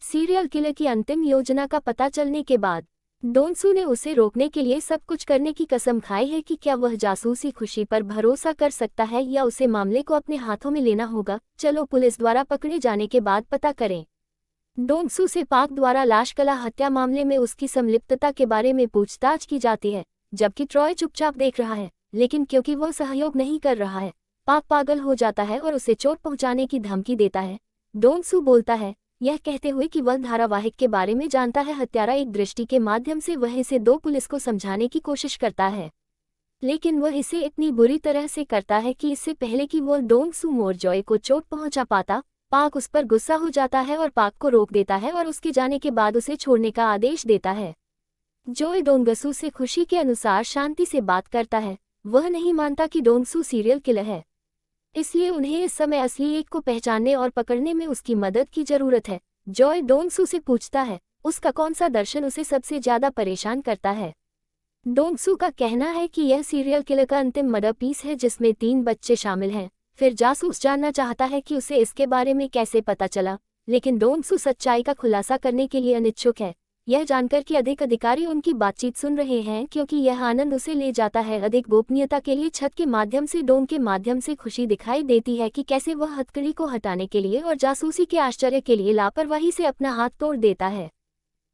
Serial killer की अंतिम योजना का पता चलने के बाद डोनसू ने उसे रोकने के लिए सब कुछ करने की कसम खाई है कि क्या वह जासूसी खुशी पर भरोसा कर सकता है या उसे मामले को अपने हाथों में लेना होगा। चलो पुलिस द्वारा पकड़े जाने के बाद पता करें। डोनसू से पाक द्वारा लाश कला हत्या मामले में उसकी संलिप्तता के बारे में पूछताछ की जाती है, जबकि ट्रॉय चुपचाप देख रहा है। लेकिन क्योंकि वह सहयोग नहीं कर रहा है, पाक पागल हो जाता है और उसे चोट पहुंचाने की धमकी देता है। डोनसू बोलता है, यह कहते हुए कि वह धारावाहिक के बारे में जानता है। हत्यारा एक दृष्टि के माध्यम से वह इसे दो पुलिस को समझाने की कोशिश करता है, लेकिन वह इसे इतनी बुरी तरह से करता है कि इससे पहले कि वह डोनसू मोर जॉय को चोट पहुंचा पाता, पाक उस पर गुस्सा हो जाता है और पाक को रोक देता है और उसके जाने के बाद उसे छोड़ने का आदेश देता है। जॉय डोंगसू से खुशी के अनुसार शांति से बात करता है। वह नहीं मानता कि डोनसू सीरियल किलर है, इसलिए उन्हें इस समय असली एक को पहचानने और पकड़ने में उसकी मदद की जरूरत है। जॉय डोनसू से पूछता है उसका कौन सा दर्शन उसे सबसे ज्यादा परेशान करता है। डोनसू का कहना है कि यह सीरियल किलर का अंतिम मर्डर पीस है जिसमें 3 बच्चे शामिल हैं। फिर जासूस जानना चाहता है कि उसे इसके बारे में कैसे पता चला, लेकिन डोनसू सच्चाई का खुलासा करने के लिए अनिच्छुक है, यह जानकर कि अधिक अधिकारी उनकी बातचीत सुन रहे हैं, क्योंकि यह आनंद उसे ले जाता है अधिक गोपनीयता के लिए। छत के माध्यम से डोम के माध्यम से खुशी दिखाई देती है कि कैसे वह हथकड़ी को हटाने के लिए और जासूसी के आश्चर्य के लिए लापरवाही से अपना हाथ तोड़ देता है।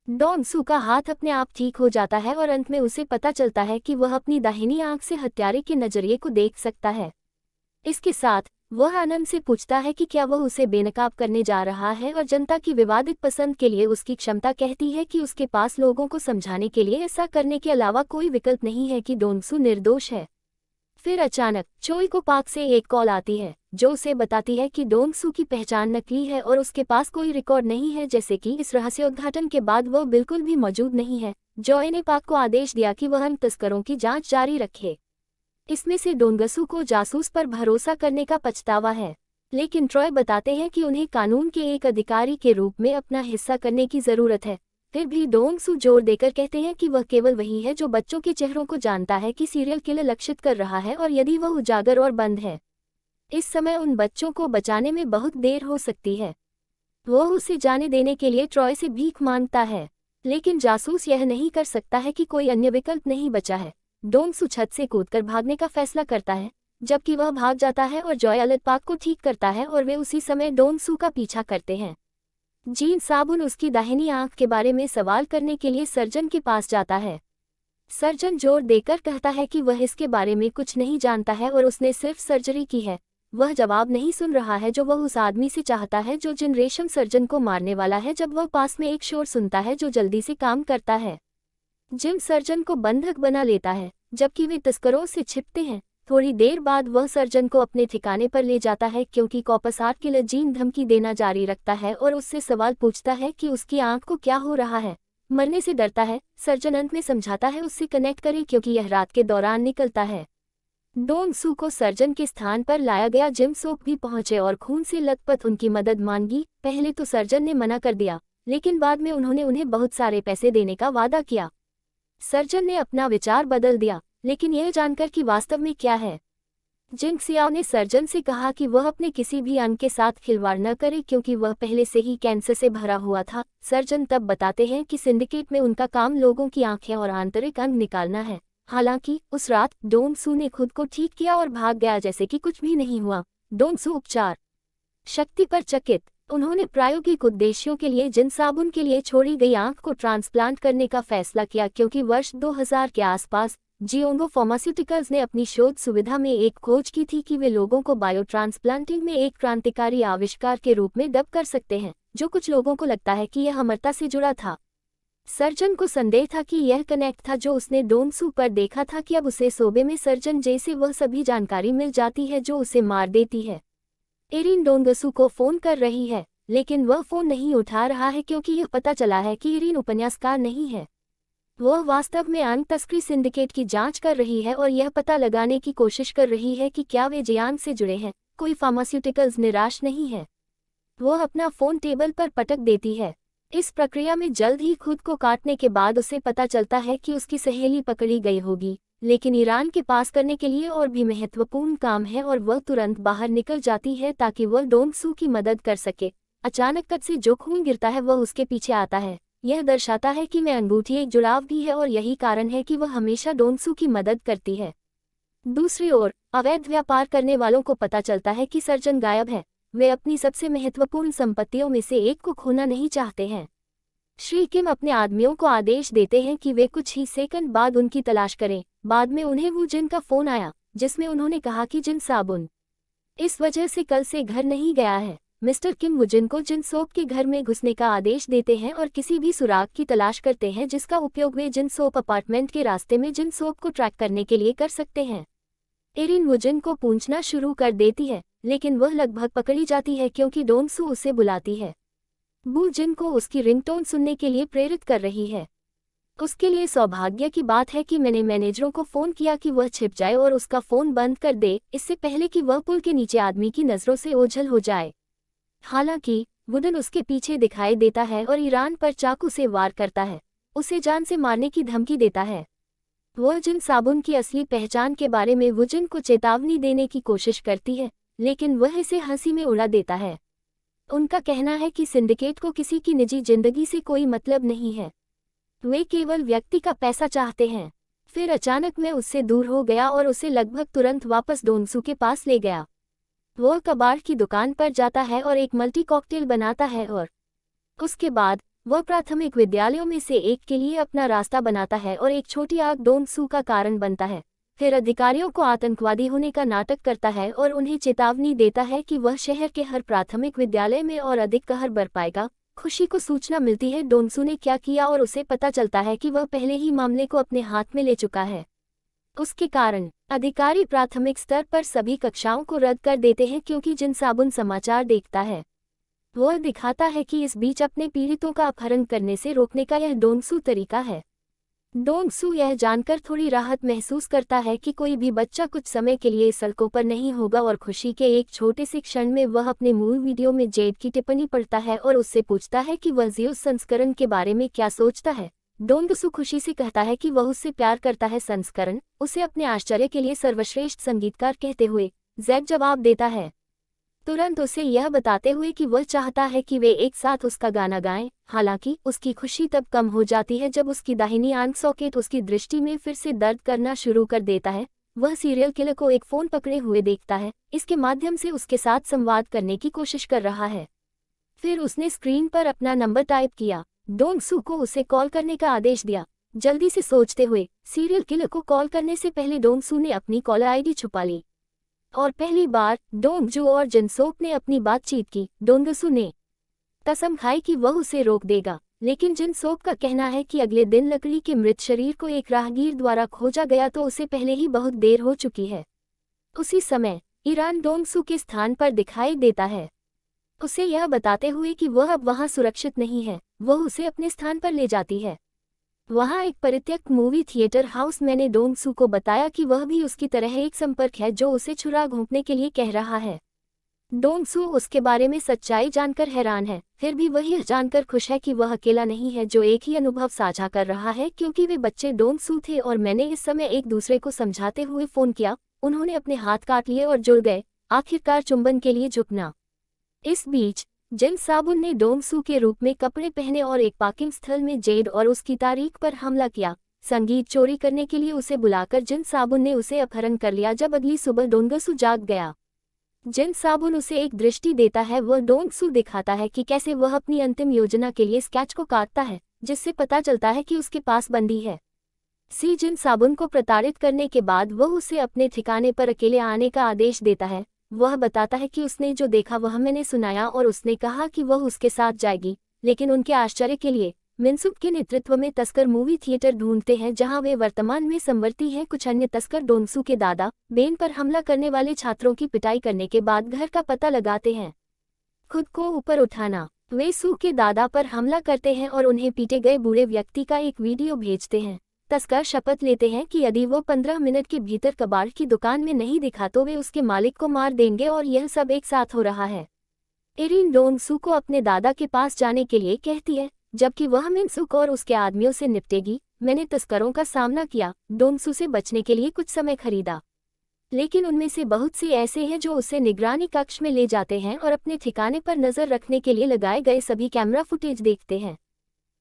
डोनसू का हाथ अपने आप ठीक हो जाता है और अंत में उसे पता चलता है कि वह अपनी दाहिनी आंख से हत्यारे के नजरिए को देख सकता है। इसके साथ वह आनंद से पूछता है कि क्या वह उसे बेनकाब करने जा रहा है, और जनता की विवादित पसंद के लिए उसकी क्षमता कहती है कि उसके पास लोगों को समझाने के लिए ऐसा करने के अलावा कोई विकल्प नहीं है कि डोनसू निर्दोष है। फिर अचानक चोई को पाक से एक कॉल आती है जो उसे बताती है कि डोनसू की पहचान नकली है और उसके पास कोई रिकॉर्ड नहीं है, जैसे कि इस रहस्योद्घाटन के बाद वह बिल्कुल भी मौजूद नहीं है। जॉय ने पाक को आदेश दिया कि वह इन तस्करों की जांच जारी रखे। इसमें से डोंगसू को जासूस पर भरोसा करने का पछतावा है, लेकिन ट्रॉय बताते हैं कि उन्हें कानून के एक अधिकारी के रूप में अपना हिस्सा करने की जरूरत है। फिर भी डोंगसू जोर देकर कहते हैं कि वह केवल वही है जो बच्चों के चेहरों को जानता है कि सीरियल किलर लक्षित कर रहा है, और यदि वह उजागर और बंद है, इस समय उन बच्चों को बचाने में बहुत देर हो सकती है। वह उसे जाने देने के लिए ट्रॉय से भीख मांगता है, लेकिन जासूस यह नहीं कर सकता है कि कोई अन्य विकल्प नहीं बचा है। डोंगसू छत से कूदकर भागने का फैसला करता है, जबकि वह भाग जाता है और जॉय अलग पाक को ठीक करता है और वे उसी समय डोंगसू का पीछा करते हैं। जीन साबुन उसकी दाहिनी आंख के बारे में सवाल करने के लिए सर्जन के पास जाता है। सर्जन जोर देकर कहता है कि वह इसके बारे में कुछ नहीं जानता है और उसने सिर्फ सर्जरी की है। वह जवाब नहीं सुन रहा है जो वह उस आदमी से चाहता है जो जिन रेशम सर्जन को मारने वाला है, जब वह पास में एक शोर सुनता है जो जल्दी से काम करता है। जिम सर्जन को बंधक बना लेता है, जबकि वे तस्करों से छिपते हैं। थोड़ी देर बाद वह सर्जन को अपने ठिकाने पर ले जाता है, क्योंकि कॉपस आर्ट किलर जीन धमकी देना जारी रखता है और उससे सवाल पूछता है कि उसकी आंख को क्या हो रहा है। मरने से डरता है, सर्जन अंत में समझाता है उससे कनेक्ट करे क्योंकि यह रात के दौरान निकलता है। डोंगसू को सर्जन के स्थान पर लाया गया जिम सोप भी पहुंचे और खून से लथपथ उनकी मदद मांगी। पहले तो सर्जन ने मना कर दिया, लेकिन बाद में उन्होंने उन्हें बहुत सारे पैसे देने का वादा किया। सर्जन ने अपना विचार बदल दिया, लेकिन यह जानकर कि वास्तव में क्या है। जिंग सियाओ ने सर्जन से कहा कि वह अपने किसी भी अंग के साथ खिलवाड़ न करे, क्योंकि वह पहले से ही कैंसर से भरा हुआ था। सर्जन तब बताते हैं कि सिंडिकेट में उनका काम लोगों की आंखें और आंतरिक अंग निकालना है। हालांकि उस रात डोंगसू ने खुद को ठीक किया और भाग गया जैसे कि कुछ भी नहीं हुआ। डोंगसू उपचार शक्ति पर चकित, उन्होंने प्रायोगिक उद्देश्यों के लिए जिन साबुन के लिए छोड़ी गई आंख को ट्रांसप्लांट करने का फैसला किया, क्योंकि वर्ष 2000 के आसपास जियोंगो फार्मास्यूटिकल्स ने अपनी शोध सुविधा में एक खोज की थी कि वे लोगों को बायो ट्रांसप्लांटिंग में एक क्रांतिकारी आविष्कार के रूप में डब कर सकते हैं, जो कुछ लोगों को लगता है कि यह अमरता से जुड़ा था। सर्जन को संदेह था कि यह कनेक्ट था जो उसने डोंगसू पर देखा था, कि अब उसे सोबे में सर्जन जैसे वह सभी जानकारी मिल जाती है जो उसे मार देती है। एरिन डोंगसू को फोन कर रही है, लेकिन वह फोन नहीं उठा रहा है क्योंकि यह पता चला है कि एरिन उपन्यासकार नहीं है। वह वास्तव में अंग तस्करी सिंडिकेट की जांच कर रही है और यह पता लगाने की कोशिश कर रही है कि क्या वे जियांग से जुड़े हैं। कोई फार्मास्यूटिकल्स निराश नहीं है। वह अपना फोन टेबल पर पटक देती है। इस प्रक्रिया में जल्द ही खुद को काटने के बाद उसे पता चलता है कि उसकी सहेली पकड़ी गई होगी, लेकिन ईरान के पास करने के लिए और भी महत्वपूर्ण काम है और वह तुरंत बाहर निकल जाती है ताकि वह डोंगसू की मदद कर सके। अचानक कद से जो खून गिरता है वह उसके पीछे आता है। यह दर्शाता है कि मैं अंगूठी एक जुड़ाव भी है और यही कारण है कि वह हमेशा डोंगसू की मदद करती है। दूसरी ओर अवैध व्यापार करने वालों को पता चलता है कि सर्जन गायब है। वे अपनी सबसे महत्वपूर्ण संपत्तियों में से एक को खोना नहीं चाहते हैं। श्री किम अपने आदमियों को आदेश देते हैं कि वे कुछ ही सेकंड बाद उनकी तलाश करें। बाद में उन्हें वू जिन का फोन आया, जिसमें उन्होंने कहा कि जिन साबुन इस वजह से कल से घर नहीं गया है। मिस्टर किम वू जिन को जिन सोप के घर में घुसने का आदेश देते हैं और किसी भी सुराग की तलाश करते हैं जिसका उपयोग वे जिन सोप अपार्टमेंट के रास्ते में जिन सोप को ट्रैक करने के लिए कर सकते हैं। एरिन वू जिन को पूछना शुरू कर देती है, लेकिन वह लगभग पकड़ी जाती है क्योंकि डोंगसू उसे बुलाती है। वू जिन को उसकी रिंगटोन सुनने के लिए प्रेरित कर रही है। उसके लिए सौभाग्य की बात है कि मैंने मैनेजरों को फोन किया कि वह छिप जाए और उसका फोन बंद कर दे, इससे पहले कि वह पुल के नीचे आदमी की नजरों से ओझल हो जाए। हालांकि वुडन उसके पीछे दिखाई देता है और ईरान पर चाकू से वार करता है, उसे जान से मारने की धमकी देता है। वह जिन साबुन की असली पहचान के बारे में वुजन को चेतावनी देने की कोशिश करती है, लेकिन वह इसे हंसी में उड़ा देता है। उनका कहना है कि सिंडिकेट को किसी की निजी जिंदगी से कोई मतलब नहीं है, वे केवल व्यक्ति का पैसा चाहते हैं। फिर अचानक मैं उससे दूर हो गया और उसे लगभग तुरंत वापस डोंगसू के पास ले गया। वह कबाड़ की दुकान पर जाता है और एक मल्टी कॉकटेल बनाता है और उसके बाद वह प्राथमिक विद्यालयों में से एक के लिए अपना रास्ता बनाता है और एक छोटी आग डोंगसू का कारण बनता है। फिर अधिकारियों को आतंकवादी होने का नाटक करता है और उन्हें चेतावनी देता है कि वह शहर के हर प्राथमिक विद्यालय में और अधिक कहर बरपाएगा। खुशी को सूचना मिलती है डोंगसू ने क्या किया और उसे पता चलता है कि वह पहले ही मामले को अपने हाथ में ले चुका है। उसके कारण अधिकारी प्राथमिक स्तर पर सभी कक्षाओं को रद्द कर देते हैं क्योंकि जिन साबुन समाचार देखता है वह दिखाता है कि इस बीच अपने पीड़ितों का अपहरण करने से रोकने का यह डोंगसू तरीका है। डोंगसू यह जानकर थोड़ी राहत महसूस करता है कि कोई भी बच्चा कुछ समय के लिए सड़कों पर नहीं होगा और खुशी के एक छोटे से क्षण में वह अपने मूल वीडियो में जेड की टिप्पणी पढ़ता है और उससे पूछता है कि वह ज़ियोस संस्करण के बारे में क्या सोचता है। डोंगसू खुशी से कहता है कि वह उससे प्यार करता है। संस्करण उसे अपने आश्चर्य के लिए सर्वश्रेष्ठ संगीतकार कहते हुए जेड जवाब देता है, तुरंत उसे यह बताते हुए कि वह चाहता है कि वे एक साथ उसका गाना गाएं। हालांकि उसकी खुशी तब कम हो जाती है जब उसकी दाहिनी आंख सॉकेट उसकी दृष्टि में फिर से दर्द करना शुरू कर देता है। वह सीरियल किलर को एक फोन पकड़े हुए देखता है, इसके माध्यम से उसके साथ संवाद करने की कोशिश कर रहा है। फिर उसने स्क्रीन पर अपना नंबर टाइप किया, डोंगसू को उसे कॉल करने का आदेश दिया। जल्दी से सोचते हुए सीरियल किलर को कॉल करने से पहले डोंगसू ने अपनी कॉलर आईडी छुपा ली और पहली बार डोंगजू और जिनसोप ने अपनी बातचीत की। डोंगसू ने कसम खाई कि वह उसे रोक देगा, लेकिन जिनसोप का कहना है कि अगले दिन लकड़ी के मृत शरीर को एक राहगीर द्वारा खोजा गया तो उसे पहले ही बहुत देर हो चुकी है। उसी समय ईरान डोंगसू के स्थान पर दिखाई देता है, उसे यह बताते हुए कि वह अब वहां सुरक्षित नहीं है। वह उसे अपने स्थान पर ले जाती है। वहां एक परित्यक्त मूवी थिएटर हाउस मैंने डोंगसू को बताया कि वह भी उसकी तरह एक संपर्क है जो उसे छुरा घोंपने के लिए कह रहा है। डोंगसू उसके बारे में सच्चाई जानकर हैरान है, फिर भी वह यह जानकर खुश है कि वह अकेला नहीं है जो एक ही अनुभव साझा कर रहा है, क्योंकि वे बच्चे डोंगसू थे और मैंने इस समय एक दूसरे को समझाते हुए फोन किया। उन्होंने अपने हाथ काट लिए और जुड़ गए, आखिरकार चुंबन के लिए झुकना। इस बीच जिन साबुन ने डोंगसू के रूप में कपड़े पहने और एक पार्किंग स्थल में जेड और उसकी तारीख पर हमला किया। संगीत चोरी करने के लिए उसे बुलाकर जिन साबुन ने उसे अपहरण कर लिया। जब अगली सुबह डोंगसू जाग गया, जिन साबुन उसे एक दृष्टि देता है। वह डोंगसू दिखाता है कि कैसे वह अपनी अंतिम योजना के लिए स्केच को काटता है, जिससे पता चलता है कि उसके पास बंदी है। जिन साबुन को प्रताड़ित करने के बाद वह उसे अपने ठिकाने पर अकेले आने का आदेश देता है। वह बताता है कि उसने जो देखा वह मैंने सुनाया और उसने कहा कि वह उसके साथ जाएगी, लेकिन उनके आश्चर्य के लिए मिनसुक के नेतृत्व में तस्कर मूवी थिएटर ढूंढते हैं जहां वे वर्तमान में संवर्ती हैं। कुछ अन्य तस्कर डोंगसू के दादा बेन पर हमला करने वाले छात्रों की पिटाई करने के बाद घर का पता लगाते हैं। खुद को ऊपर उठाना, वे सू के दादा पर हमला करते हैं और उन्हें पीटे गए बूढ़े व्यक्ति का एक वीडियो भेजते हैं। तस्कर शपथ लेते हैं कि यदि वो 15 मिनट के भीतर कबाड़ की दुकान में नहीं दिखा तो वे उसके मालिक को मार देंगे, और यह सब एक साथ हो रहा है। एरिन डोंगसू को अपने दादा के पास जाने के लिए कहती है, जबकि वह मिनसुक और उसके आदमियों से निपटेगी। मैंने तस्करों का सामना किया, डोंगसू से बचने के लिए कुछ समय खरीदा, लेकिन उनमें से बहुत से ऐसे हैं जो उसे निगरानी कक्ष में ले जाते हैं और अपने ठिकाने पर नजर रखने के लिए लगाए गए सभी कैमरा फुटेज देखते हैं।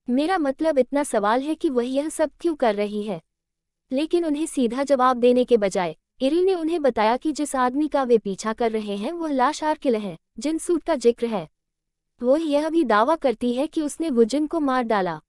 मेरा मतलब इतना सवाल है कि वह यह सब क्यों कर रही है। लेकिन उन्हें सीधा जवाब देने के बजाय इरी ने उन्हें बताया कि जिस आदमी का वे पीछा कर रहे हैं वह लाश आर्किल है, जिन सूट का जिक्र है। वह यह भी दावा करती है कि उसने वुजिन को मार डाला।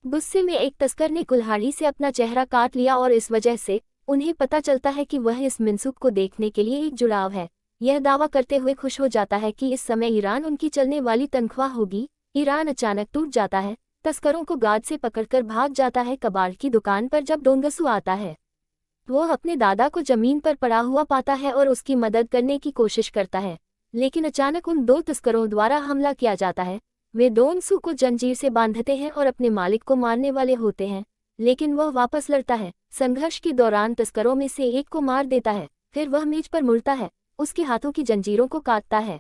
गुस्से में एक तस्कर ने कुल्हाड़ी से अपना चेहरा काट लिया और इस वजह से उन्हें पता चलता है कि वह इस मिनसुक को देखने के लिए एक जुड़ाव है। यह दावा करते हुए खुश हो जाता है कि इस समय ईरान उनकी चलने वाली तनख्वाह होगी। ईरान अचानक टूट जाता है, तस्करों को गार्ड से पकड़कर भाग जाता है। कबाड़ की दुकान पर जब डोंगसू आता है, वह अपने दादा को जमीन पर पड़ा हुआ पाता है और उसकी मदद करने की कोशिश करता है, लेकिन अचानक उन दो तस्करों द्वारा हमला किया जाता है। वे डोंगसू को जंजीर से बांधते हैं और अपने मालिक को मारने वाले होते हैं, लेकिन वह वापस लड़ता है। संघर्ष के दौरान तस्करों में से एक को मार देता है, फिर वह मेज पर मुड़ता है, उसके हाथों की जंजीरों को काटता है।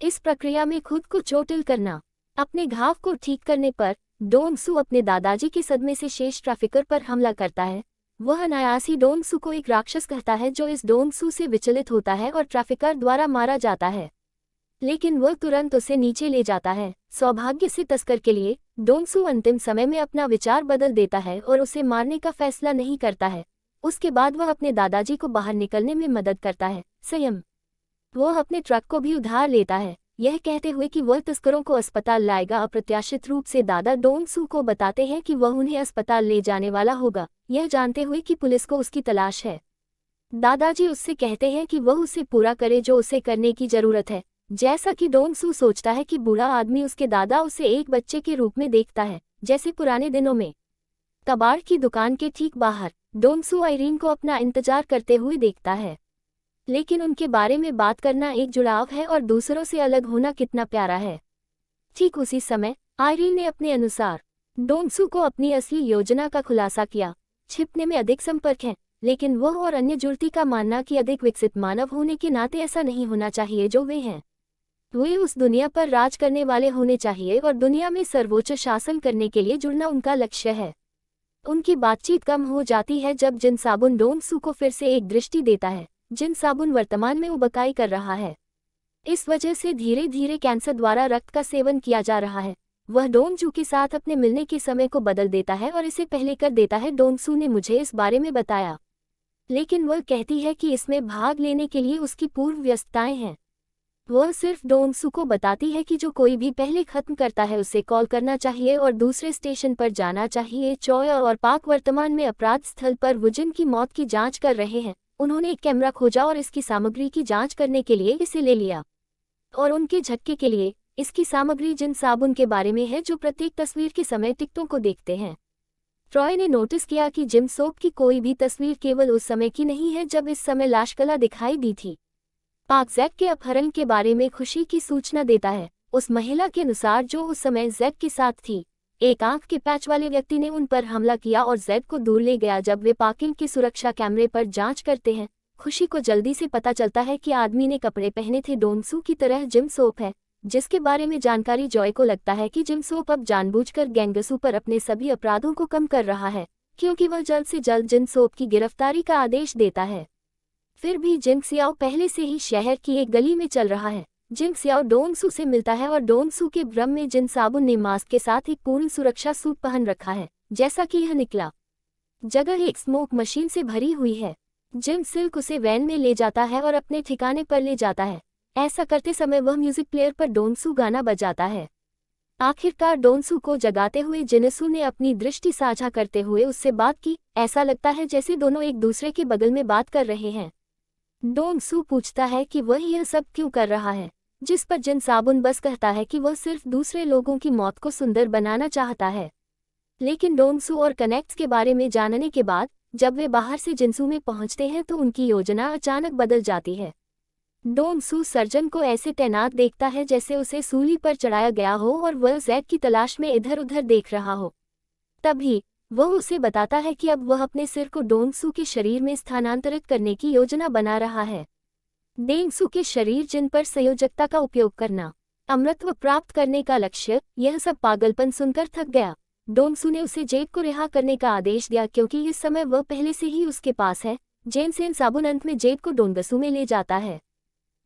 इस प्रक्रिया में खुद को चोटिल करना। अपने घाव को ठीक करने पर डोंगसू अपने दादाजी के सदमे से शेष ट्रैफिकर पर हमला करता है। वह अनायासी डोंगसू को एक राक्षस कहता है जो इस डोंगसू से विचलित होता है और ट्रैफिकर द्वारा मारा जाता है, लेकिन वह तुरंत उसे नीचे ले जाता है। सौभाग्य से तस्कर के लिए डोंगसू अंतिम समय में अपना विचार बदल देता है और उसे मारने का फैसला नहीं करता है। उसके बाद वह अपने दादाजी को बाहर निकलने में मदद करता है। संयम। वह अपने ट्रक को भी उधार लेता है, यह कहते हुए कि वह तस्करों को अस्पताल लाएगा। अप्रत्याशित रूप से दादा डोंगसू को बताते हैं कि वह उन्हें अस्पताल ले जाने वाला होगा, यह जानते हुए कि पुलिस को उसकी तलाश है। दादाजी उससे कहते हैं कि वह उसे पूरा करे जो उसे करने की जरूरत है। जैसा कि डोंगसू सोचता है कि बूढ़ा आदमी उसके दादा उसे एक बच्चे के रूप में देखता है, जैसे पुराने दिनों में। कबाड़ की दुकान के ठीक बाहर डोंगसू आइरीन को अपना इंतजार करते हुए देखता है, लेकिन उनके बारे में बात करना एक जुड़ाव है और दूसरों से अलग होना कितना प्यारा है। ठीक उसी समय आइरीन ने अपने अनुसार डोंगसू को अपनी असली योजना का खुलासा किया। छिपने में अधिक संपर्क है, लेकिन वह और अन्य जुड़ती का मानना कि अधिक विकसित मानव होने के नाते ऐसा नहीं होना चाहिए जो वे हैं। वे उस दुनिया पर राज करने वाले होने चाहिए और दुनिया में सर्वोच्च शासन करने के लिए जुड़ना उनका लक्ष्य है। उनकी बातचीत कम हो जाती है जब जिन साबुन डोंगसू को फिर से एक दृष्टि देता है। जिन साबुन वर्तमान में उबकाई कर रहा है, इस वजह से धीरे धीरे कैंसर द्वारा रक्त का सेवन किया जा रहा है। वह डोंगसू के साथ अपने मिलने के समय को बदल देता है और इसे पहले कर देता है। डोंगसू ने मुझे इस बारे में बताया, लेकिन वह कहती है कि इसमें भाग लेने के लिए उसकी पूर्व व्यस्तताएं हैं। वह सिर्फ डोंगसू को बताती है कि जो कोई भी पहले खत्म करता है उसे कॉल करना चाहिए और दूसरे स्टेशन पर जाना चाहिए। चॉय और पाक वर्तमान में अपराध स्थल पर वुजिन की मौत की जांच कर रहे हैं। उन्होंने एक कैमरा खोजा और इसकी सामग्री की जांच करने के लिए इसे ले लिया, और उनके झटके के लिए इसकी सामग्री जिन साबुन के बारे में है जो प्रत्येक तस्वीर के समय टिकटों को देखते हैं। ट्रॉय ने नोटिस किया कि जिम सोप की कोई भी तस्वीर केवल उस समय की नहीं है जब इस समय लाशकला दिखाई दी थी। पाक जैक के अपहरण के बारे में खुशी की सूचना देता है, उस महिला के अनुसार जो उस समय जैक के साथ थी। एक आंख के पैच वाले व्यक्ति ने उन पर हमला किया और जैक को दूर ले गया। जब वे पार्किंग के सुरक्षा कैमरे पर जांच करते हैं, खुशी को जल्दी से पता चलता है कि आदमी ने कपड़े पहने थे डोंगसू की तरह जिम सोप है, जिसके बारे में जानकारी जॉय को लगता है कि जिम सोप अब जानबूझकर गैंगसू पर अपने सभी अपराधों को कम कर रहा है, क्योंकि वह जल्द से जल्द जिम सोप की गिरफ्तारी का आदेश देता है। फिर भी जिंग सियाओ पहले से ही शहर की एक गली में चल रहा है। जिंग सियाओ डोंगसू से मिलता है और डोंगसू के भ्रम में जिन साबुन ने मास्क के साथ एक पूर्ण सुरक्षा सूट पहन रखा है, जैसा कि यह निकला जगह एक स्मोक मशीन से भरी हुई है। जिंग सिल्क उसे वैन में ले जाता है और अपने ठिकाने पर ले जाता है। ऐसा करते समय वह म्यूजिक प्लेयर पर डोंगसू गाना बजाता है। आखिरकार डोंगसू को जगाते हुए जिनसू ने अपनी दृष्टि साझा करते हुए उससे बात की। ऐसा लगता है जैसे दोनों एक दूसरे के बगल में बात कर रहे हैं। डोंगसू पूछता है कि वह यह सब क्यों कर रहा है, जिस पर जिन साबुन बस कहता है कि वह सिर्फ दूसरे लोगों की मौत को सुंदर बनाना चाहता है। लेकिन डोंगसू और कनेक्ट्स के बारे में जानने के बाद जब वे बाहर से जिनसू में पहुंचते हैं तो उनकी योजना अचानक बदल जाती है। डोंगसू सर्जन को ऐसे तैनात देखता है जैसे उसे सूली पर चढ़ाया गया हो और वह जैक की तलाश में इधर उधर देख रहा हो। तभी वह उसे बताता है कि अब वह अपने सिर को डोंगसू के शरीर में स्थानांतरित करने की योजना बना रहा है। डोंगसू के शरीर जिन पर संयोजकता का उपयोग करना, अमृतत्व प्राप्त करने का लक्ष्य, यह सब पागलपन सुनकर थक गया। डोंगसू ने उसे जेक को रिहा करने का आदेश दिया क्योंकि इस समय वह पहले से ही उसके पास है। जेनसेन साबुन अंत में जेड को डोंगसू में ले जाता है।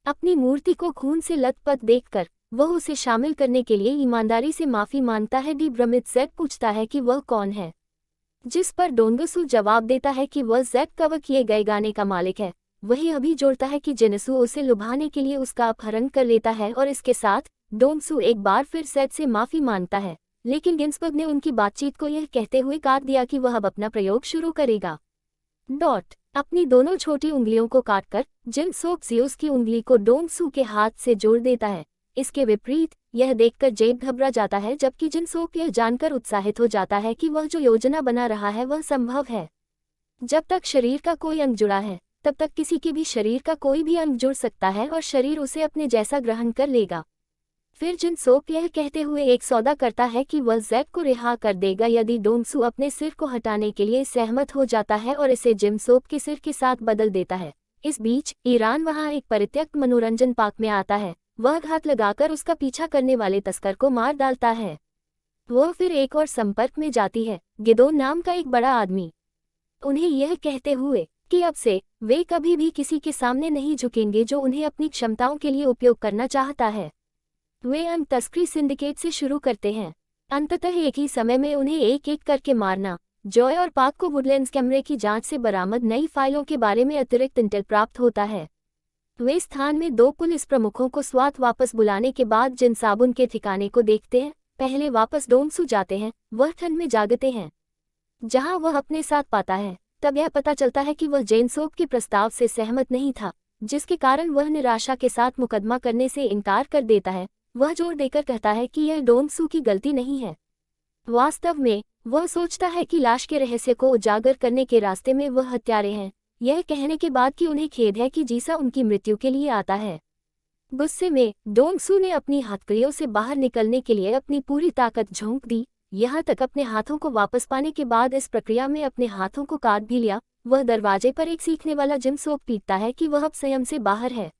अपनी मूर्ति को खून से लथपथ देखकर वह उसे शामिल करने के लिए ईमानदारी से माफी मांगता है। डी भ्रमित जेड पूछता है कि वह कौन है, जिस पर डोंगसू जवाब देता है कि वह जेड कवर किए गए गाने का मालिक है। वही अभी जोड़ता है कि जिनसू उसे लुभाने के लिए उसका अपहरण कर लेता है और इसके साथ डोंगसू एक बार फिर जेड से माफी मांगता है। लेकिन गिन्सबर्ग ने उनकी बातचीत को यह कहते हुए काट दिया कि वह अब अपना प्रयोग शुरू करेगा। अपनी दोनों छोटी उंगलियों को काटकर जिनसोक ज़ियोस की उंगली को डोंगसू के हाथ से जोड़ देता है। इसके विपरीत यह देखकर जेड घबरा जाता है, जबकि जिनसोक यह जानकर उत्साहित हो जाता है कि वह जो योजना बना रहा है वह संभव है। जब तक शरीर का कोई अंग जुड़ा है तब तक किसी के भी शरीर का कोई भी अंग जुड़ सकता है और शरीर उसे अपने जैसा ग्रहण कर लेगा। फिर जिनसोक यह कहते हुए एक सौदा करता है कि वह जेड को रिहा कर देगा यदि डोंगसू अपने सिर को हटाने के लिए सहमत हो जाता है और इसे जिनसोक के सिर के साथ बदल देता है। इस बीच ईरान वहां एक परित्यक्त मनोरंजन पार्क में आता है। वह घात लगाकर उसका पीछा करने वाले तस्कर को मार डालता है। वह फिर एक और संपर्क में जाती है, गिदोन नाम का एक बड़ा आदमी। उन्हें यह कहते हुए कि अब से वे कभी भी किसी के सामने नहीं झुकेंगे जो उन्हें अपनी क्षमताओं के लिए उपयोग करना चाहता है। वे अंग तस्करी सिंडिकेट से शुरू करते हैं। अंततः एक ही समय में उन्हें एक एक करके मारना। जॉय और पाक को वुडलैंड्स कैमरे की जांच से बरामद नई फाइलों के बारे में अतिरिक्त इंटेल प्राप्त होता है। वे स्थान में 2 पुलिस प्रमुखों को स्वात वापस बुलाने के बाद जिन साबुन के ठिकाने को देखते हैं। पहले वापस डोंगसू जाते हैं। वह ठंड में जागते हैं जहां वह अपने साथ पाता है। तब यह पता चलता है कि वह जेनसोक के प्रस्ताव से सहमत नहीं था, जिसके कारण वह निराशा के साथ मुकदमा करने से इनकार कर देता है। वह जोर देकर कहता है कि यह डोंगसू की गलती नहीं है। वास्तव में वह सोचता है कि लाश के रहस्य को उजागर करने के रास्ते में वह हत्यारे हैं, यह कहने के बाद कि उन्हें खेद है कि जीसा उनकी मृत्यु के लिए आता है। गुस्से में डोंगसू ने अपनी हथकड़ियों से बाहर निकलने के लिए अपनी पूरी ताकत झोंक दी, यहाँ तक अपने हाथों को वापस पाने के बाद इस प्रक्रिया में अपने हाथों को काट भी लिया। वह दरवाजे पर एक सीखने वाला जिनसोक पीटता है कि वह अब संयम से बाहर है।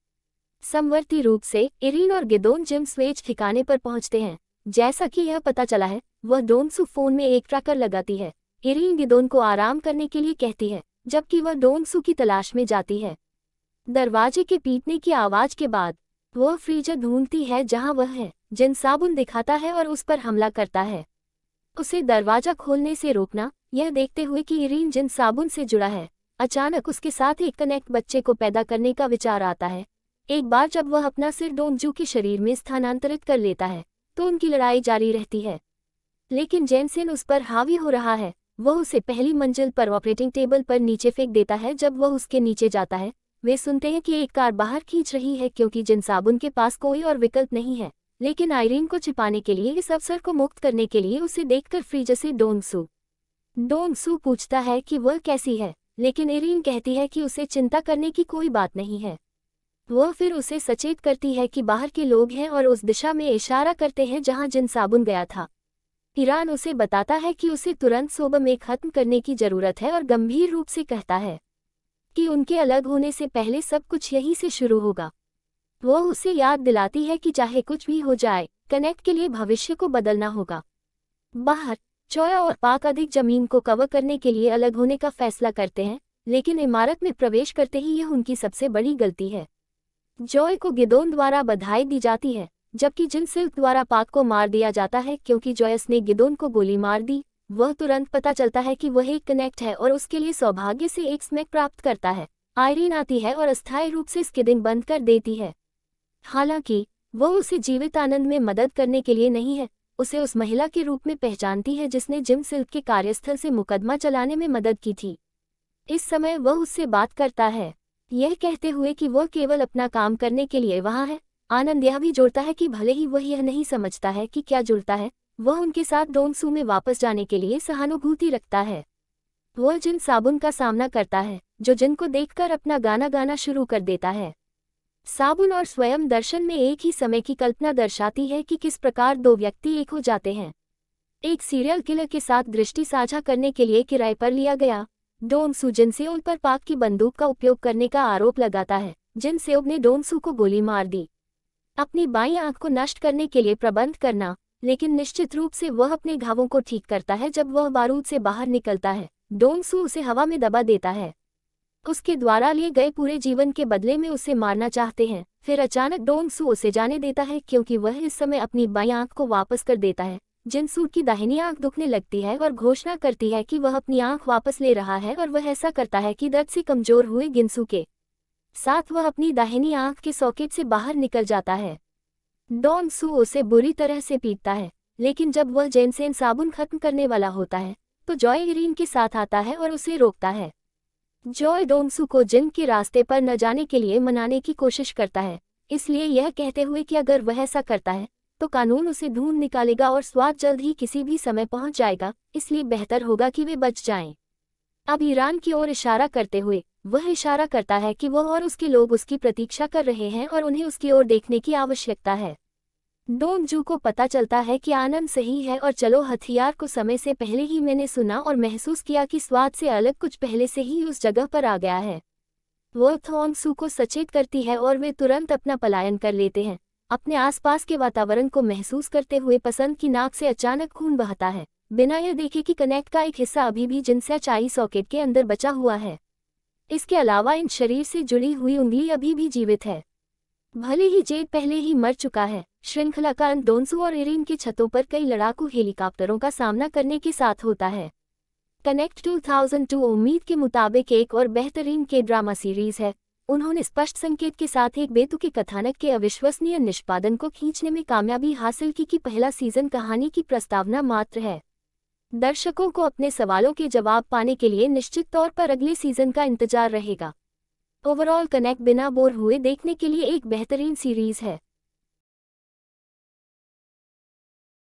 समवर्ती रूप से इरीन और गिदोन जिम स्वेज ठिकाने पर पहुंचते हैं। जैसा कि यह पता चला है, वह डोंगसू फोन में एक ट्रैकर लगाती है। इरीन गिदोन को आराम करने के लिए कहती है, जबकि वह डोंगसू की तलाश में जाती है। दरवाजे के पीटने की आवाज के बाद वह फ्रीजर ढूंढती है जहां वह है। जिन साबुन दिखाता है और उस पर हमला करता है, उसे दरवाजा खोलने से रोकना। यह देखते हुए कि इरीन जिन साबुन से जुड़ा है, अचानक उसके साथ एक कनेक्ट बच्चे को पैदा करने का विचार आता है। एक बार जब वह अपना सिर डोंगजू के शरीर में स्थानांतरित कर लेता है तो उनकी लड़ाई जारी रहती है, लेकिन जेनसेन उस पर हावी हो रहा है। वह उसे पहली मंजिल पर ऑपरेटिंग टेबल पर नीचे फेंक देता है। जब वह उसके नीचे जाता है, वे सुनते हैं कि एक कार बाहर खींच रही है क्योंकि जिन साबुन के पास कोई और विकल्प नहीं है। लेकिन आइरीन को छिपाने के लिए, इस अवसर को मुक्त करने के लिए उसे देखकर फ्रीजर से डोंगसू पूछता है कि वह कैसी है, लेकिन आइरीन कहती है कि उसे चिंता करने की कोई बात नहीं है। वह फिर उसे सचेत करती है कि बाहर के लोग हैं और उस दिशा में इशारा करते हैं जहां जिन साबुन गया था। ईरान उसे बताता है कि उसे तुरंत सोबा में खत्म करने की जरूरत है और गंभीर रूप से कहता है कि उनके अलग होने से पहले सब कुछ यहीं से शुरू होगा। वह उसे याद दिलाती है कि चाहे कुछ भी हो जाए, कनेक्ट के लिए भविष्य को बदलना होगा। बाहर चोया और पाक अधिक जमीन को कवर करने के लिए अलग होने का फैसला करते हैं, लेकिन इमारत में प्रवेश करते ही यह उनकी सबसे बड़ी गलती है। जॉय को गिदोन द्वारा बधाई दी जाती है, जबकि जिन सिल्क द्वारा पाक को मार दिया जाता है क्योंकि जॉयस ने गिदोन को गोली मार दी। वह तुरंत पता चलता है कि वह एक कनेक्ट है और उसके लिए सौभाग्य से एक स्मैक प्राप्त करता है। आइरीन आती है और अस्थायी रूप से स्किडिंग बंद कर देती है। हालांकि वह उसे जीवित आनंद में मदद करने के लिए नहीं है, उसे उस महिला के रूप में पहचानती है जिसने जिम सिल्क के कार्यस्थल से मुकदमा चलाने में मदद की थी। इस समय वह उससे बात करता है, यह कहते हुए कि वह केवल अपना काम करने के लिए वहाँ है। आनंद यह भी जोड़ता है कि भले ही वह यह नहीं समझता है कि क्या जुड़ता है, वह उनके साथ डोंगसू में वापस जाने के लिए सहानुभूति रखता है। वह जिन साबुन का सामना करता है, जो जिन को देखकर अपना गाना गाना शुरू कर देता है। साबुन और स्वयं दर्शन में एक ही समय की कल्पना दर्शाती है कि किस प्रकार 2 व्यक्ति एक हो जाते हैं। एक सीरियल किलर के साथ दृष्टि साझा करने के लिए किराए पर लिया गया। डोंगसू जिनसेओब पर पाक की बंदूक का उपयोग करने का आरोप लगाता है। जिनसेओब ने डोंगसू को गोली मार दी। अपनी बाईं आंख को नष्ट करने के लिए प्रबंध करना, लेकिन निश्चित रूप से वह अपने घावों को ठीक करता है जब वह बारूद से बाहर निकलता है। डोंगसू उसे हवा में दबा देता है। उसके द्वारा लिए गए पूरे जीवन के बदले में उसे मारना चाहते हैं। फिर अचानक डोंग सू उसे जाने देता है क्योंकि वह इस समय अपनी बाईं आंख को वापस कर देता है। जिनसू की दाहिनी आंख दुखने लगती है और घोषणा करती है कि वह अपनी आंख वापस ले रहा है और वह ऐसा करता है कि दर्द से कमजोर हुए गिनसू के साथ वह अपनी दाहिनी आंख के सॉकेट से बाहर निकल जाता है। डोंग सू उसे बुरी तरह से पीटता है, लेकिन जब वह जेनसेन साबुन खत्म करने वाला होता है तो जॉय इरीन के साथ आता है और उसे रोकता है। जॉय डोंगसू को जिन के रास्ते पर न जाने के लिए मनाने की कोशिश करता है, इसलिए यह कहते हुए कि अगर वह ऐसा करता है तो कानून उसे ढूंढ निकालेगा और स्वाद जल्द ही किसी भी समय पहुंच जाएगा, इसलिए बेहतर होगा कि वे बच जाएं। अब ईरान की ओर इशारा करते हुए वह इशारा करता है कि वह और उसके लोग उसकी प्रतीक्षा कर रहे हैं और उन्हें उसकी ओर देखने की आवश्यकता है। डोंगजू को पता चलता है कि आनंद सही है और चलो हथियार को समय से पहले ही मैंने सुना और महसूस किया कि स्वाद से अलग कुछ पहले से ही उस जगह पर आ गया है। वो थोंगसू को सचेत करती है और वे तुरंत अपना पलायन कर लेते हैं, अपने आसपास के वातावरण को महसूस करते हुए। पसंद की नाक से अचानक खून बहता है, बिना यह देखे कि कनेक्ट का एक हिस्सा अभी भी जिनसे आई सॉकेट के अंदर बचा हुआ है। इसके अलावा इन शरीर से जुड़ी हुई उंगली अभी भी जीवित है, भले ही जेड पहले ही मर चुका है। श्रृंखला का अंत डोंसू और इरीन की छतों पर कई लड़ाकू हेलीकॉप्टरों का सामना करने के साथ होता है। कनेक्ट 2002 उम्मीद के मुताबिक एक और बेहतरीन के ड्रामा सीरीज है। उन्होंने स्पष्ट संकेत के साथ एक बेतुके कथानक के अविश्वसनीय निष्पादन को खींचने में कामयाबी हासिल की कि पहला सीजन कहानी की प्रस्तावना मात्र है। दर्शकों को अपने सवालों के जवाब पाने के लिए निश्चित तौर पर अगले सीजन का इंतजार रहेगा। ओवरऑल कनेक्ट बिना बोर हुए देखने के लिए एक बेहतरीन सीरीज है।